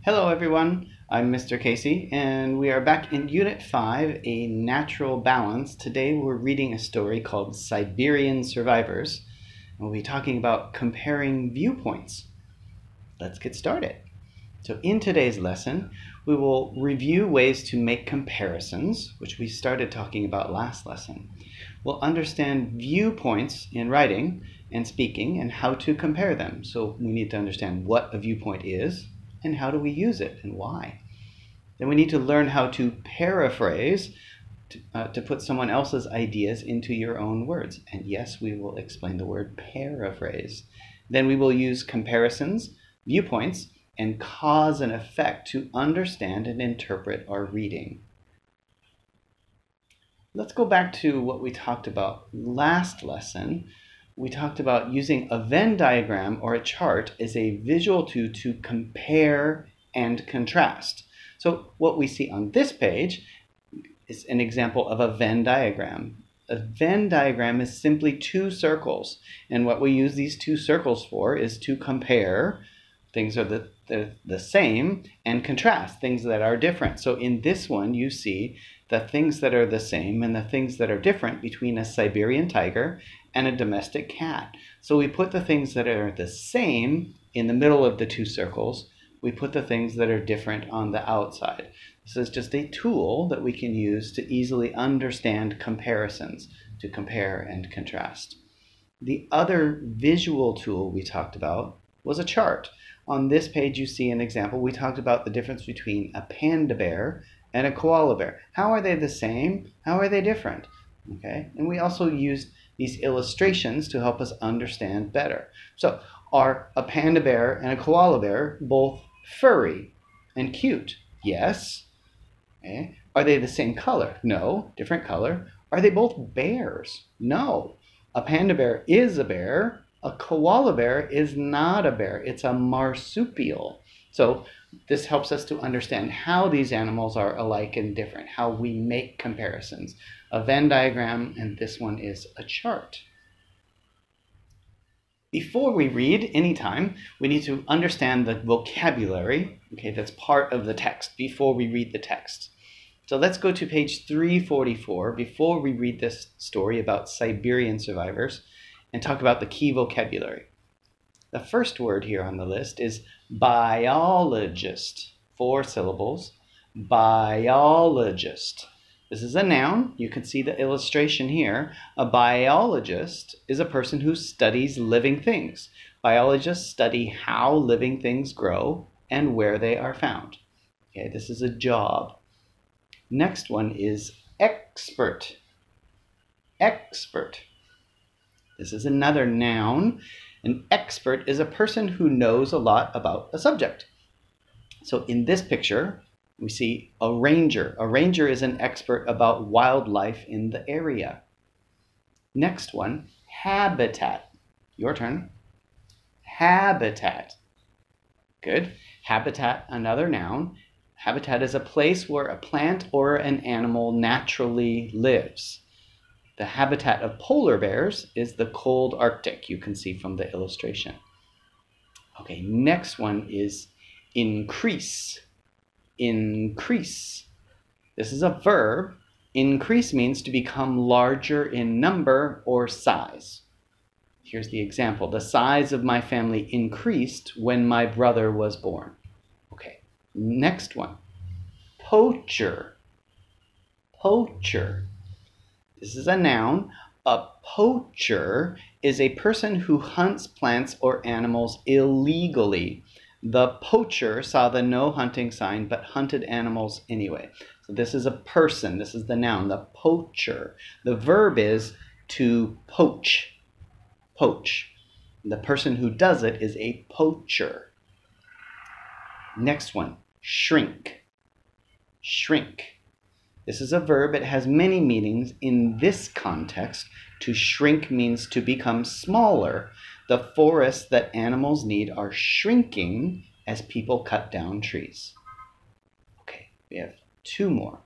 Hello everyone, I'm Mr. Casey and we are back in Unit 5, A Natural Balance. Today we're reading a story called Siberian Survivors and we'll be talking about comparing viewpoints. Let's get started. So in today's lesson, we will review ways to make comparisons, which we started talking about last lesson. We'll understand viewpoints in writing and speaking and how to compare them. So we need to understand what a viewpoint is and how do we use it and why. Then we need to learn how to paraphrase to put someone else's ideas into your own words. And yes, we will explain the word paraphrase. Then we will use comparisons, viewpoints, and cause and effect to understand and interpret our reading. Let's go back to what we talked about last lesson. We talked about using a Venn diagram or a chart as a visual tool to compare and contrast. So what we see on this page is an example of a Venn diagram. A Venn diagram is simply two circles, and what we use these two circles for is to compare things that are the same and contrast things that are different. So in this one you see the things that are the same and the things that are different between a Siberian tiger and a domestic cat. So we put the things that are the same in the middle of the two circles. We put the things that are different on the outside. This is just a tool that we can use to easily understand comparisons, to compare and contrast. The other visual tool we talked about was a chart. On this page you see an example. We talked about the difference between a panda bear and a koala bear. How are they the same? How are they different? Okay, and we also used these illustrations to help us understand better. So, are a panda bear and a koala bear both furry and cute? Yes. Okay. Are they the same color? No, different color. Are they both bears? No. A panda bear is a bear. A koala bear is not a bear. It's a marsupial. So this helps us to understand how these animals are alike and different, how we make comparisons. A Venn diagram, and this one is a chart. Before we read anytime, we need to understand the vocabulary, okay, that's part of the text before we read the text. So let's go to page 344 before we read this story about Siberian survivors and talk about the key vocabulary. The first word here on the list is biologist. 4 syllables. Biologist. This is a noun. You can see the illustration here. A biologist is a person who studies living things. Biologists study how living things grow and where they are found. Okay, this is a job. Next one is expert. Expert. This is another noun. An expert is a person who knows a lot about a subject. So in this picture, we see a ranger. A ranger is an expert about wildlife in the area. Next one, habitat. Your turn. Habitat. Good. Habitat, another noun. Habitat is a place where a plant or an animal naturally lives. The habitat of polar bears is the cold Arctic, you can see from the illustration. Okay, next one is increase. Increase. This is a verb. Increase means to become larger in number or size. Here's the example. The size of my family increased when my brother was born. Okay, next one. Poacher. Poacher. This is a noun. A poacher is a person who hunts plants or animals illegally. The poacher saw the no hunting sign but hunted animals anyway. So this is a person. This is the noun, the poacher. The verb is to poach. Poach. The person who does it is a poacher. Next one, shrink. Shrink. This is a verb. It has many meanings. In this context, to shrink means to become smaller. The forests that animals need are shrinking as people cut down trees. Okay, we have 2 more.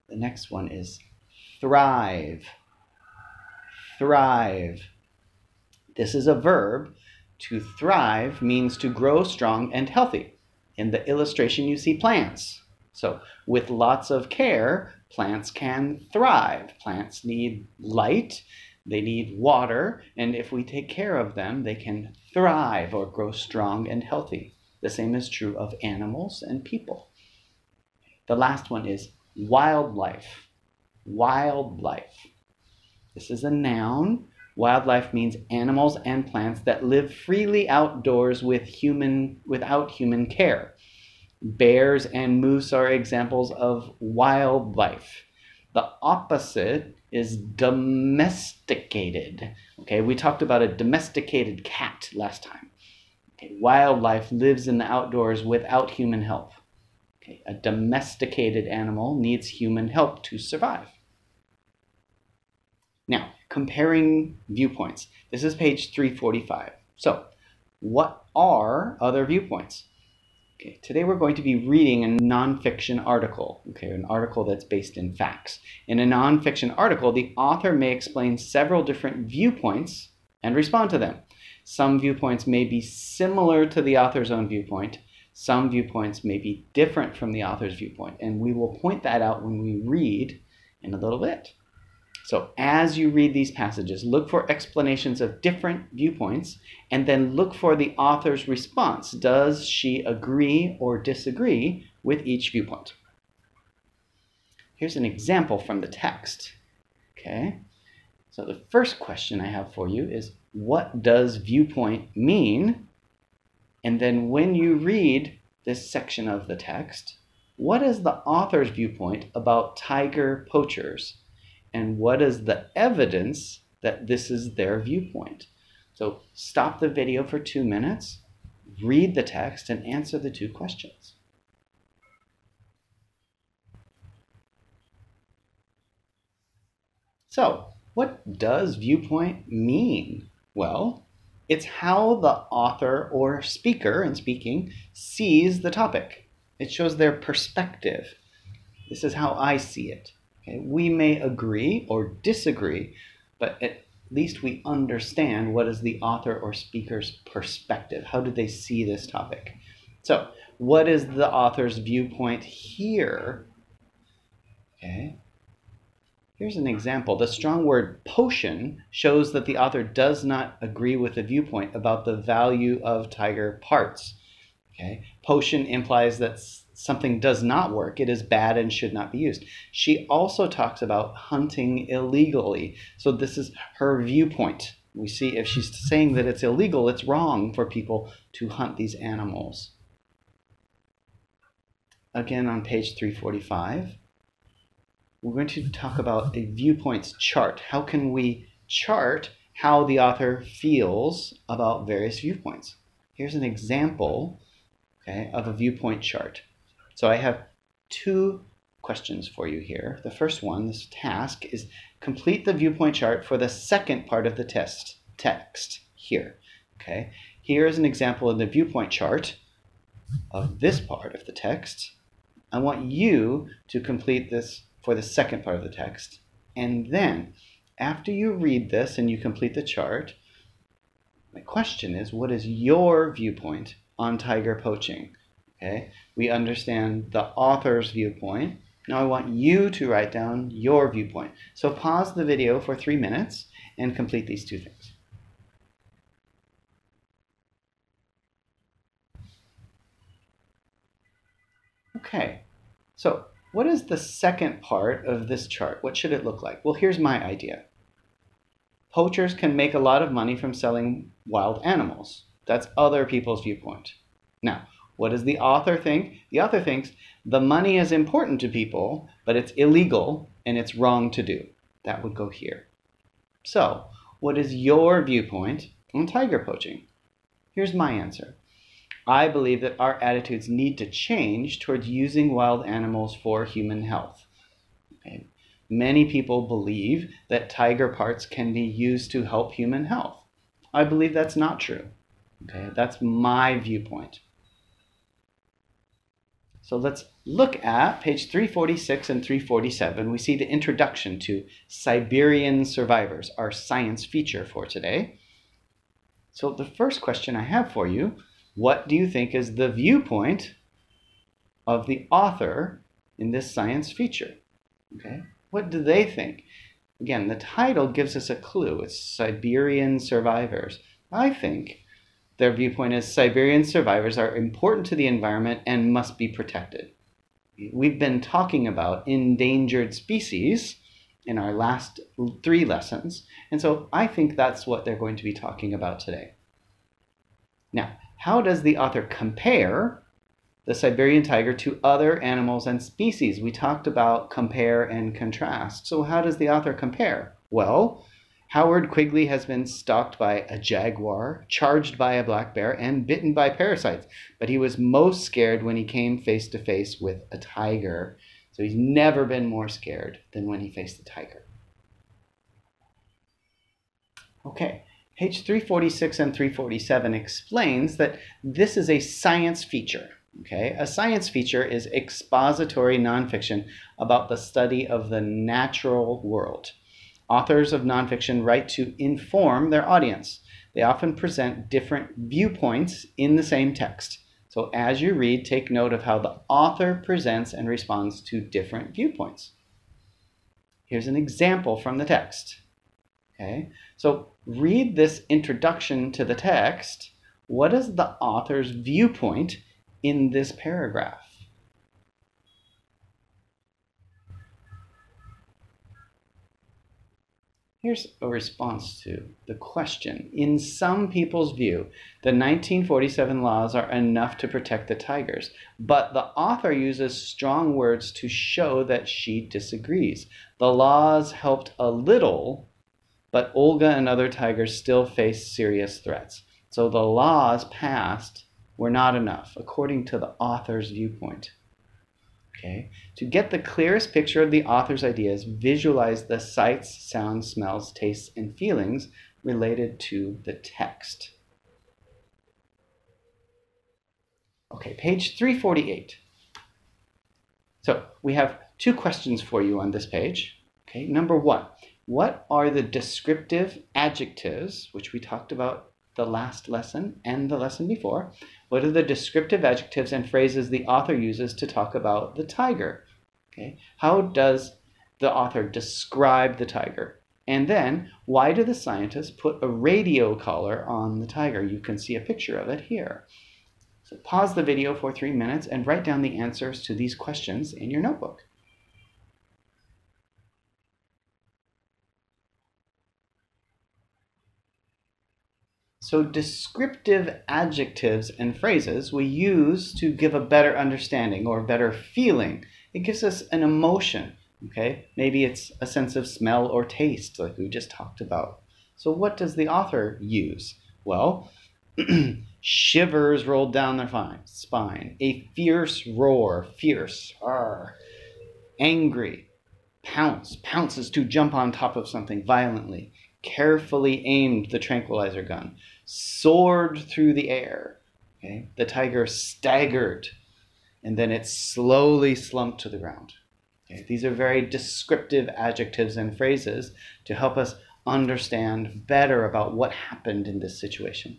The next one is thrive. Thrive. This is a verb. To thrive means to grow strong and healthy. In the illustration, you see plants. So with lots of care, plants can thrive. Plants need light, they need water, and if we take care of them, they can thrive or grow strong and healthy. The same is true of animals and people. The last one is wildlife. Wildlife. This is a noun. Wildlife means animals and plants that live freely outdoors without human care. Bears and moose are examples of wildlife. The opposite is domesticated. Okay, we talked about a domesticated cat last time. Okay, wildlife lives in the outdoors without human help. Okay, a domesticated animal needs human help to survive. Now, comparing viewpoints. This is page 345. So, what are other viewpoints? Okay, today we're going to be reading a nonfiction article, an article that's based in facts. In a nonfiction article, the author may explain several different viewpoints and respond to them. Some viewpoints may be similar to the author's own viewpoint. Some viewpoints may be different from the author's viewpoint, and we will point that out when we read in a little bit. So as you read these passages, look for explanations of different viewpoints and then look for the author's response. Does she agree or disagree with each viewpoint? Here's an example from the text. Okay, so the first question I have for you is, what does viewpoint mean? And then when you read this section of the text, what is the author's viewpoint about tiger poachers? And what is the evidence that this is their viewpoint? So stop the video for 2 minutes, read the text, and answer the 2 questions. So, what does viewpoint mean? Well, it's how the author or speaker in speaking sees the topic. It shows their perspective. This is how I see it. Okay? We may agree or disagree, but at least we understand what is the author or speaker's perspective. How do they see this topic? So, what is the author's viewpoint here? Okay. Here's an example. The strong word potion shows that the author does not agree with the viewpoint about the value of tiger parts. Okay? Potion implies that something does not work. It is bad and should not be used. She also talks about hunting illegally. So this is her viewpoint. We see if she's saying that it's illegal, it's wrong for people to hunt these animals. Again, on page 345, we're going to talk about a viewpoints chart. How can we chart how the author feels about various viewpoints? Here's an example, of a viewpoint chart. So I have 2 questions for you here. The first one, this task, is complete the viewpoint chart for the second part of the text here. Okay, here is an example of the viewpoint chart of this part of the text. I want you to complete this for the second part of the text. And then, after you read this and you complete the chart, my question is, what is your viewpoint on tiger poaching? Okay, we understand the author's viewpoint. Now I want you to write down your viewpoint. So pause the video for 3 minutes and complete these 2 things. Okay, so what is the second part of this chart? What should it look like? Well, here's my idea. Poachers can make a lot of money from selling wild animals. That's other people's viewpoint. Now, what does the author think? The author thinks the money is important to people, but it's illegal and it's wrong to do. That would go here. So, what is your viewpoint on tiger poaching? Here's my answer. I believe that our attitudes need to change towards using wild animals for human health. Okay. Many people believe that tiger parts can be used to help human health. I believe that's not true. Okay, that's my viewpoint. So let's look at page 346 and 347. We see the introduction to Siberian survivors, our science feature for today. So the first question I have for you, what do you think is the viewpoint of the author in this science feature. Okay, what do they think? Again, the title gives us a clue. It's Siberian survivors. I think their viewpoint is Siberian survivors are important to the environment and must be protected. We've been talking about endangered species in our last 3 lessons, and so I think that's what they're going to be talking about today. Now, how does the author compare the Siberian tiger to other animals and species? We talked about compare and contrast. So how does the author compare? Well, Howard Quigley has been stalked by a jaguar, charged by a black bear, and bitten by parasites. But he was most scared when he came face to face with a tiger. So he's never been more scared than when he faced a tiger. Okay, page 346 and 347 explains that this is a science feature. Okay, a science feature is expository nonfiction about the study of the natural world. Authors of nonfiction write to inform their audience. They often present different viewpoints in the same text. So as you read, take note of how the author presents and responds to different viewpoints. Here's an example from the text. Okay, so read this introduction to the text. What is the author's viewpoint in this paragraph? Here's a response to the question. In some people's view, the 1947 laws are enough to protect the tigers, but the author uses strong words to show that she disagrees. The laws helped a little, but Olga and other tigers still face serious threats. So the laws passed were not enough, according to the author's viewpoint. Okay. To get the clearest picture of the author's ideas, visualize the sights, sounds, smells, tastes, and feelings related to the text. Okay, page 348. So we have 2 questions for you on this page. Okay, number 1, what are the descriptive adjectives, which we talked about the last lesson and the lesson before? What are the descriptive adjectives and phrases the author uses to talk about the tiger? Okay. How does the author describe the tiger? And then, why do the scientists put a radio collar on the tiger? You can see a picture of it here. So pause the video for 3 minutes and write down the answers to these questions in your notebook. So descriptive adjectives and phrases we use to give a better understanding or better feeling. It gives us an emotion, okay? Maybe it's a sense of smell or taste like we just talked about. So what does the author use? Well, shivers rolled down their spine. A fierce roar, fierce, arr. Angry, pounces to jump on top of something violently. Carefully aimed the tranquilizer gun, soared through the air. Okay? The tiger staggered, and then it slowly slumped to the ground. Okay? These are very descriptive adjectives and phrases to help us understand better about what happened in this situation.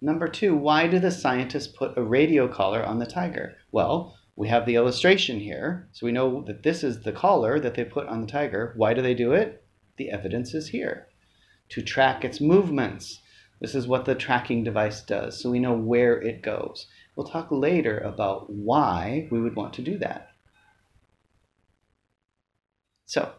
Number 2, why do the scientists put a radio collar on the tiger? Well, we have the illustration here, so we know that this is the collar that they put on the tiger. Why do they do it? The evidence is here. To track its movements. This is what the tracking device does, so we know where it goes. We'll talk later about why we would want to do that. So,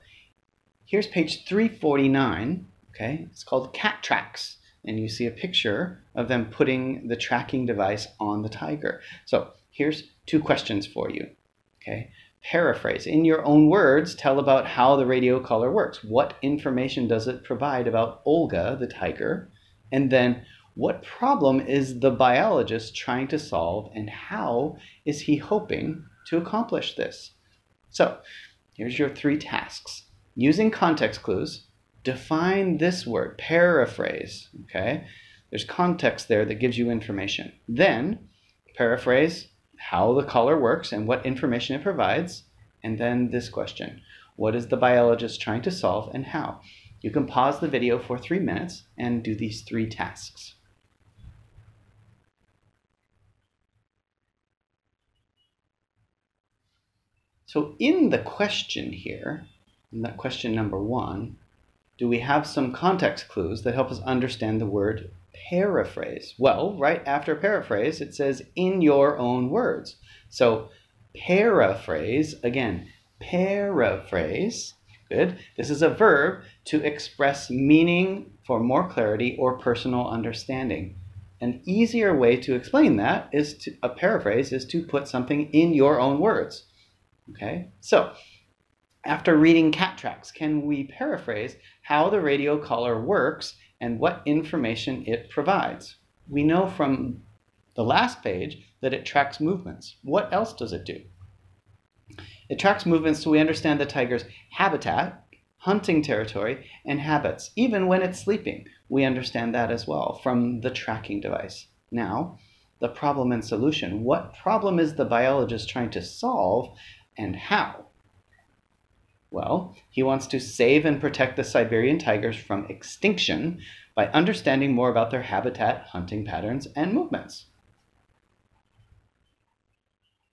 here's page 349, okay? It's called Cat Tracks, and you see a picture of them putting the tracking device on the tiger. So, here's 2 questions for you, okay? Paraphrase. In your own words, tell about how the radio collar works. What information does it provide about Olga, the tiger? And then, what problem is the biologist trying to solve, and how is he hoping to accomplish this? So, here's your 3 tasks. Using context clues, define this word, paraphrase, okay? There's context there that gives you information. Then, paraphrase how the collar works and what information it provides, and then this question, what is the biologist trying to solve and how? You can pause the video for 3 minutes and do these 3 tasks. So in the question here, in that question number 1, do we have some context clues that help us understand the word paraphrase? Well, right after paraphrase, it says in your own words. So paraphrase, again, paraphrase, good. This is a verb to express meaning for more clarity or personal understanding. An easier way to explain that is a paraphrase is to put something in your own words. Okay, so after reading cat tracks, can we paraphrase how the radio collar works and what information it provides? We know from the last page that it tracks movements. What else does it do? It tracks movements so we understand the tiger's habitat, hunting territory, and habits. Even when it's sleeping, we understand that as well from the tracking device. Now, the problem and solution. What problem is the biologist trying to solve and how? Well, he wants to save and protect the Siberian tigers from extinction by understanding more about their habitat, hunting patterns, and movements.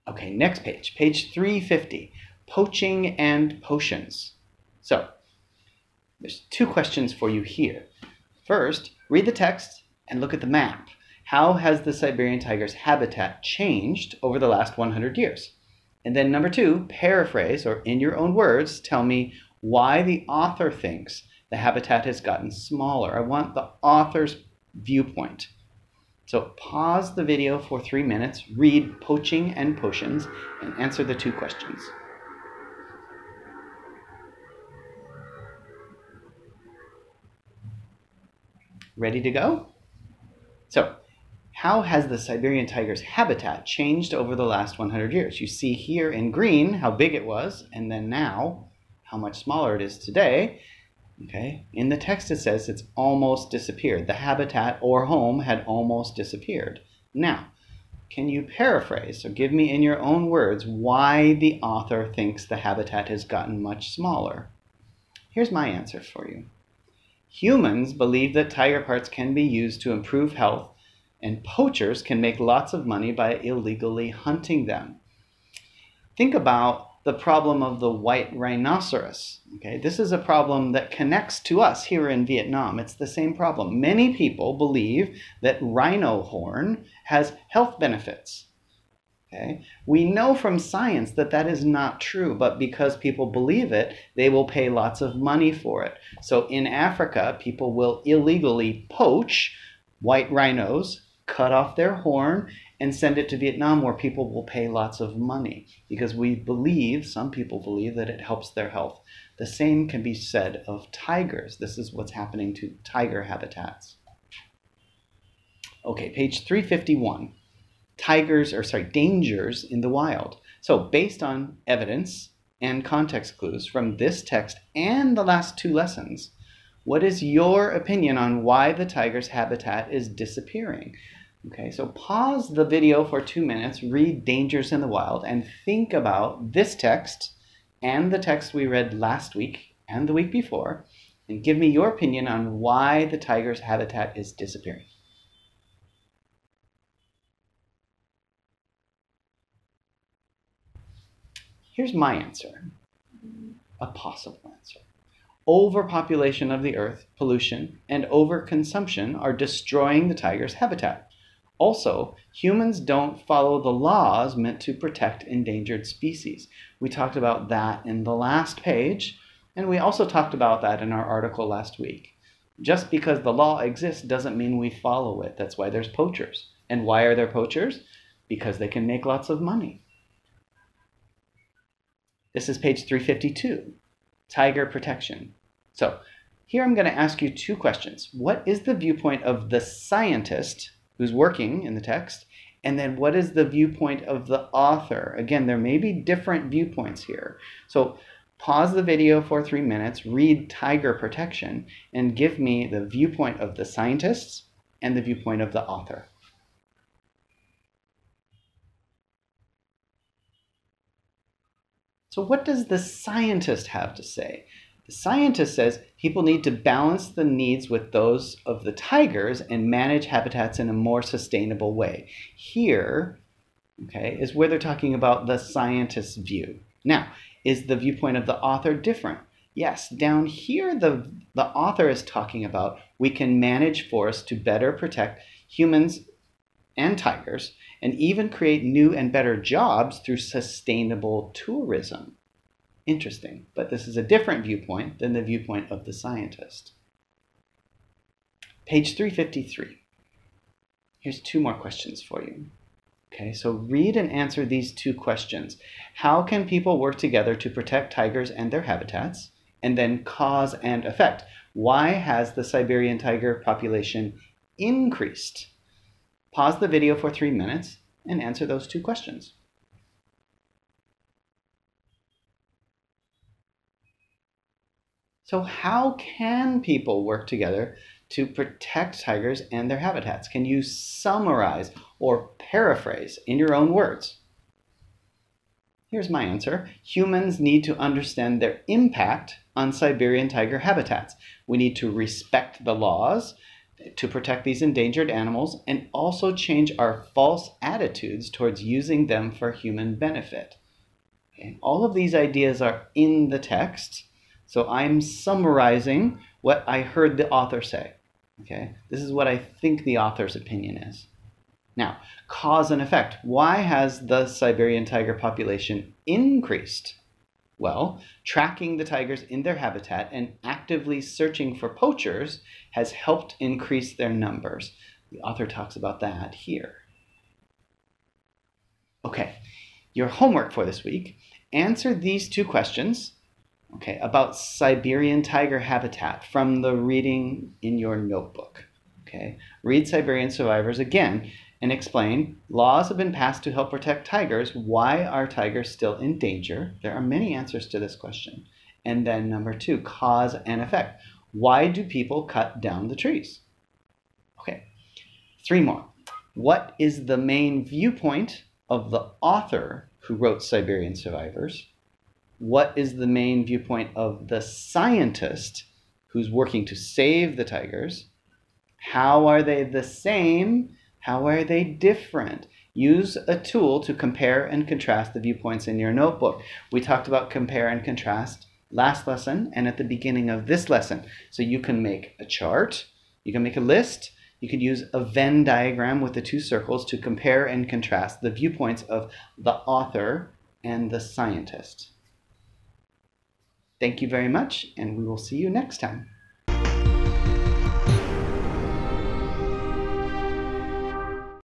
Okay, next page, page 350, poaching and potions. So, there's 2 questions for you here. First, read the text and look at the map. How has the Siberian tiger's habitat changed over the last 100 years? And then number 2, paraphrase, or in your own words, tell me why the author thinks the habitat has gotten smaller. I want the author's viewpoint. So pause the video for 3 minutes, read Poaching and Potions, and answer the 2 questions. Ready to go? So, how has the Siberian tiger's habitat changed over the last 100 years? You see here in green how big it was, and then now how much smaller it is today. Okay, in the text it says it's almost disappeared. The habitat or home had almost disappeared. Now, can you paraphrase or give me in your own words why the author thinks the habitat has gotten much smaller? Here's my answer for you. Humans believe that tiger parts can be used to improve health, and poachers can make lots of money by illegally hunting them. Think about the problem of the white rhinoceros. Okay, this is a problem that connects to us here in Vietnam. It's the same problem. Many people believe that rhino horn has health benefits. Okay, we know from science that that is not true, but because people believe it, they will pay lots of money for it. So in Africa, people will illegally poach white rhinos, cut off their horn, and send it to Vietnam where people will pay lots of money because we believe, some people believe, that it helps their health. The same can be said of tigers. This is what's happening to tiger habitats. Okay, page 351. Dangers in the wild. So based on evidence and context clues from this text and the last 2 lessons, what is your opinion on why the tiger's habitat is disappearing? Okay, so pause the video for 2 minutes, read Dangers in the Wild, and think about this text and the text we read last week and the week before, and give me your opinion on why the tiger's habitat is disappearing. Here's my answer, a possible answer. Overpopulation of the earth, pollution, and overconsumption are destroying the tiger's habitat. Also, humans don't follow the laws meant to protect endangered species. We talked about that in the last page, and we also talked about that in our article last week. Just because the law exists doesn't mean we follow it. That's why there's poachers. And why are there poachers? Because they can make lots of money. This is page 352, tiger protection. So here I'm going to ask you 2 questions. What is the viewpoint of the scientist who's working in the text? And then what is the viewpoint of the author? Again, there may be different viewpoints here. So pause the video for 3 minutes, read tiger protection, and give me the viewpoint of the scientists and the viewpoint of the author. So what does the scientist have to say? The scientist says people need to balance the needs with those of the tigers and manage habitats in a more sustainable way. Here, okay, is where they're talking about the scientist's view. Now, is the viewpoint of the author different? Yes, down here the author is talking about we can manage forests to better protect humans and tigers, and even create new and better jobs through sustainable tourism. Interesting, but this is a different viewpoint than the viewpoint of the scientist. Page 353. Here's 2 more questions for you. Okay, so read and answer these 2 questions. How can people work together to protect tigers and their habitats? And then cause and effect. Why has the Siberian tiger population increased? Pause the video for 3 minutes and answer those 2 questions. So how can people work together to protect tigers and their habitats? Can you summarize or paraphrase in your own words? Here's my answer. Humans need to understand their impact on Siberian tiger habitats. We need to respect the laws to protect these endangered animals and also change our false attitudes towards using them for human benefit. Okay. All of these ideas are in the text, so I'm summarizing what I heard the author say. Okay. This is what I think the author's opinion is. Now, cause and effect. Why has the Siberian tiger population increased? Well, tracking the tigers in their habitat and actively searching for poachers has helped increase their numbers. The author talks about that here. Okay, your homework for this week. Answer these 2 questions, okay, about Siberian tiger habitat from the reading in your notebook. Okay, read Siberian Survivors again and explain, laws have been passed to help protect tigers. Why are tigers still in danger? There are many answers to this question. And then number 2, cause and effect. Why do people cut down the trees? Okay, 3 more. What is the main viewpoint of the author who wrote Siberian Survivors? What is the main viewpoint of the scientist who's working to save the tigers? How are they the same? How are they different? Use a tool to compare and contrast the viewpoints in your notebook. We talked about compare and contrast last lesson and at the beginning of this lesson. So you can make a chart, you can make a list, you could use a Venn diagram with the 2 circles to compare and contrast the viewpoints of the author and the scientist. Thank you very much, and we will see you next time.